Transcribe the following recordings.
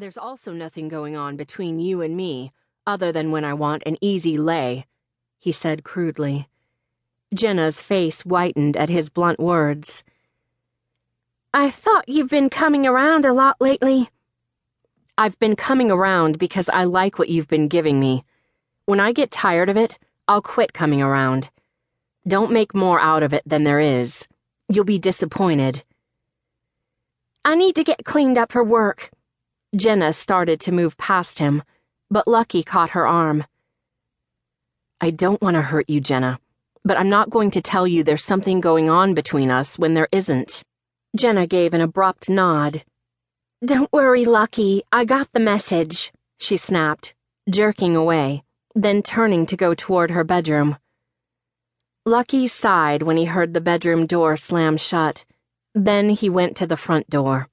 There's also nothing going on between you and me, other than when I want an easy lay, he said crudely. Jenna's face whitened at his blunt words. I thought you've been coming around a lot lately. I've been coming around because I like what you've been giving me. When I get tired of it, I'll quit coming around. Don't make more out of it than there is. You'll be disappointed. I need to get cleaned up for work. Jenna started to move past him, but Lucky caught her arm. I don't want to hurt you, Jenna, but I'm not going to tell you there's something going on between us when there isn't. Jenna gave an abrupt nod. Don't worry, Lucky, I got the message, she snapped, jerking away, then turning to go toward her bedroom. Lucky sighed when he heard the bedroom door slam shut. Then he went to the front door.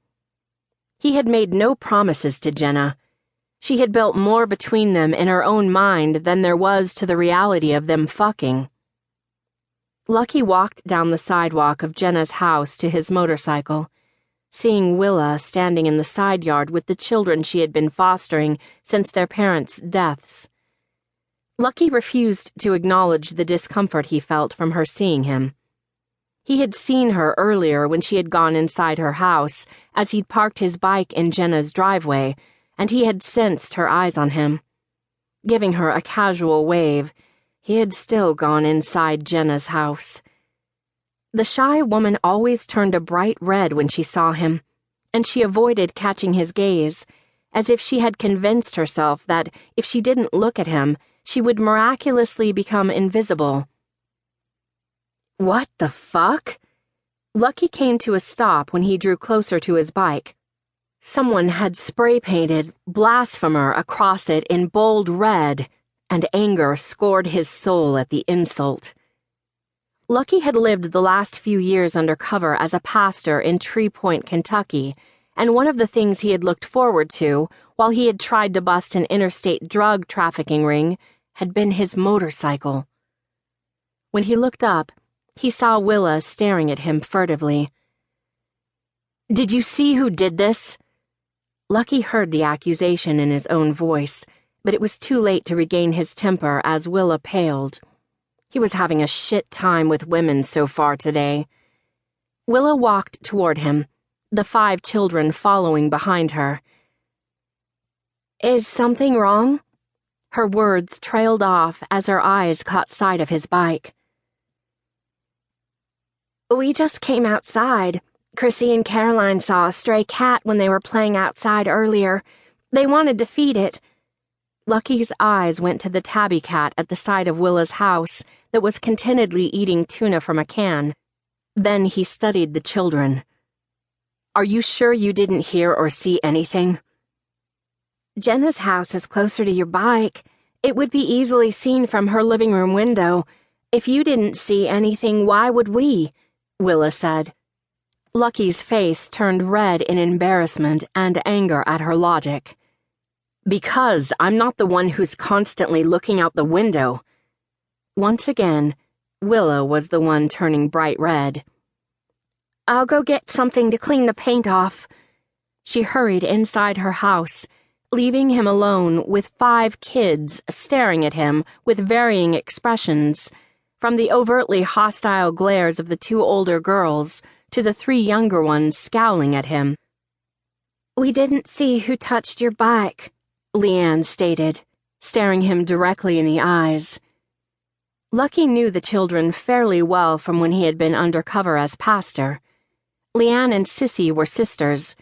He had made no promises to Jenna. She had built more between them in her own mind than there was to the reality of them fucking. Lucky walked down the sidewalk of Jenna's house to his motorcycle, seeing Willa standing in the side yard with the children she had been fostering since their parents' deaths. Lucky refused to acknowledge the discomfort he felt from her seeing him. He had seen her earlier when she had gone inside her house as he'd parked his bike in Jenna's driveway, and he had sensed her eyes on him. Giving her a casual wave, he had still gone inside Jenna's house. The shy woman always turned a bright red when she saw him, and she avoided catching his gaze, as if she had convinced herself that if she didn't look at him, she would miraculously become invisible. What the fuck? Lucky came to a stop when he drew closer to his bike. Someone had spray-painted blasphemer across it in bold red, and anger scored his soul at the insult. Lucky had lived the last few years undercover as a pastor in Tree Point, Kentucky, and one of the things he had looked forward to while he had tried to bust an interstate drug trafficking ring had been his motorcycle. When he looked up, he saw Willa staring at him furtively. Did you see who did this? Lucky heard the accusation in his own voice, but it was too late to regain his temper as Willa paled. He was having a shit time with women so far today. Willa walked toward him, the 5 children following behind her. Is something wrong? Her words trailed off as her eyes caught sight of his bike. We just came outside. Chrissy and Caroline saw a stray cat when they were playing outside earlier. They wanted to feed it. Lucky's eyes went to the tabby cat at the side of Willa's house that was contentedly eating tuna from a can. Then he studied the children. Are you sure you didn't hear or see anything? Jenna's house is closer to your bike. It would be easily seen from her living room window. If you didn't see anything, why would we? Willa said. Lucky's face turned red in embarrassment and anger at her logic. Because I'm not the one who's constantly looking out the window. Once again, Willa was the one turning bright red. I'll go get something to clean the paint off. She hurried inside her house, leaving him alone with 5 kids staring at him with varying expressions, from the overtly hostile glares of the 2 older girls to the 3 younger ones scowling at him. We didn't see who touched your bike, Leanne stated, staring him directly in the eyes. Lucky knew the children fairly well from when he had been undercover as pastor. Leanne and Sissy were sisters.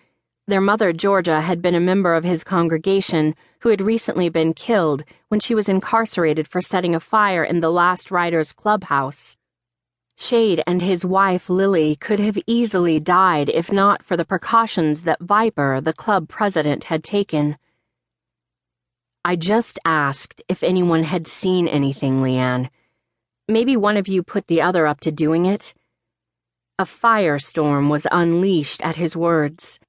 Their mother, Georgia, had been a member of his congregation who had recently been killed when she was incarcerated for setting a fire in the Last Riders clubhouse. Shade and his wife, Lily, could have easily died if not for the precautions that Viper, the club president, had taken. I just asked if anyone had seen anything, Leanne. Maybe one of you put the other up to doing it? A firestorm was unleashed at his words.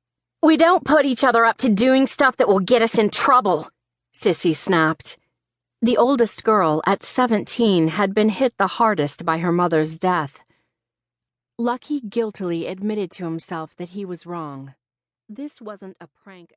We don't put each other up to doing stuff that will get us in trouble, Sissy snapped. The oldest girl, at 17, had been hit the hardest by her mother's death. Lucky guiltily admitted to himself that he was wrong. This wasn't a prank.